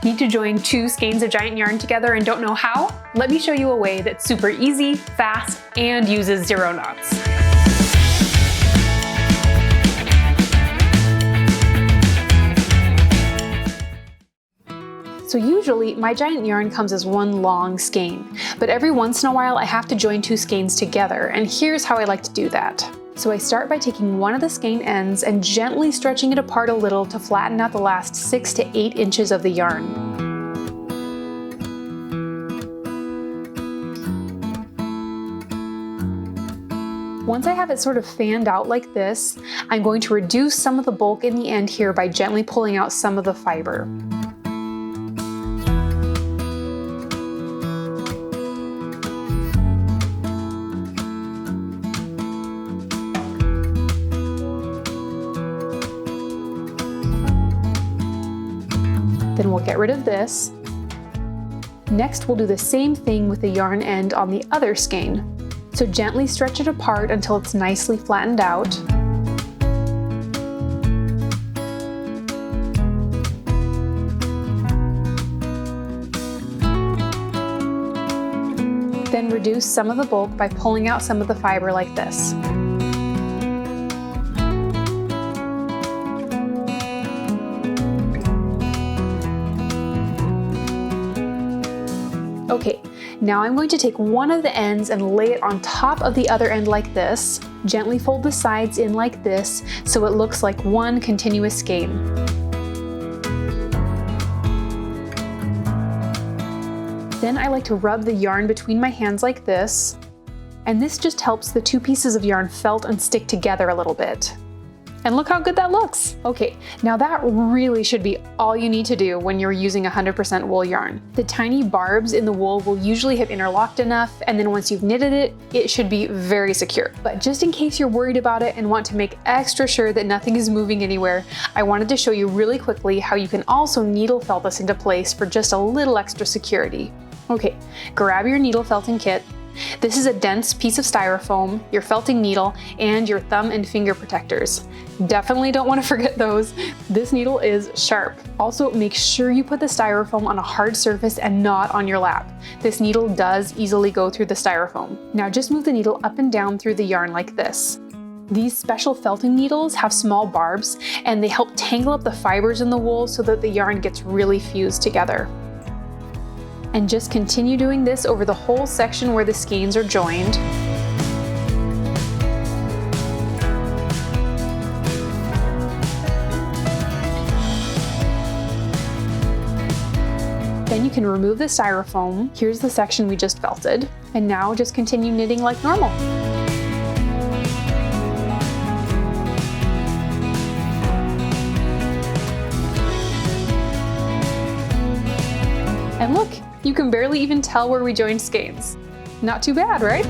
Need to join 2 skeins of giant yarn together and don't know how? Let me show you a way that's super easy, fast, and uses 0 knots. So usually my giant yarn comes as one long skein, but every once in a while I have to join 2 skeins together, and here's how I like to do that. So I start by taking one of the skein ends and gently stretching it apart a little to flatten out the last 6 to 8 inches of the yarn. Once I have it sort of fanned out like this, I'm going to reduce some of the bulk in the end here by gently pulling out some of the fiber. Then we'll get rid of this. Next, we'll do the same thing with the yarn end on the other skein. So gently stretch it apart until it's nicely flattened out. Then reduce some of the bulk by pulling out some of the fiber like this. Okay, now I'm going to take one of the ends and lay it on top of the other end like this. Gently fold the sides in like this so it looks like one continuous skein. Then I like to rub the yarn between my hands like this, and this just helps the 2 pieces of yarn felt and stick together a little bit. And look how good that looks. Okay, now that really should be all you need to do when you're using 100% wool yarn. The tiny barbs in the wool will usually have interlocked enough, and then once you've knitted it, it should be very secure. But just in case you're worried about it and want to make extra sure that nothing is moving anywhere, I wanted to show you really quickly how you can also needle felt this into place for just a little extra security. Okay, grab your needle felting kit. This is a dense piece of styrofoam, your felting needle, and your thumb and finger protectors. Definitely don't want to forget those. This needle is sharp. Also, make sure you put the styrofoam on a hard surface and not on your lap. This needle does easily go through the styrofoam. Now just move the needle up and down through the yarn like this. These special felting needles have small barbs, and they help tangle up the fibers in the wool so that the yarn gets really fused together. And just continue doing this over the whole section where the skeins are joined. Then you can remove the styrofoam. Here's the section we just felted. And now just continue knitting like normal. And look, you can barely even tell where we joined skeins. Not too bad, right?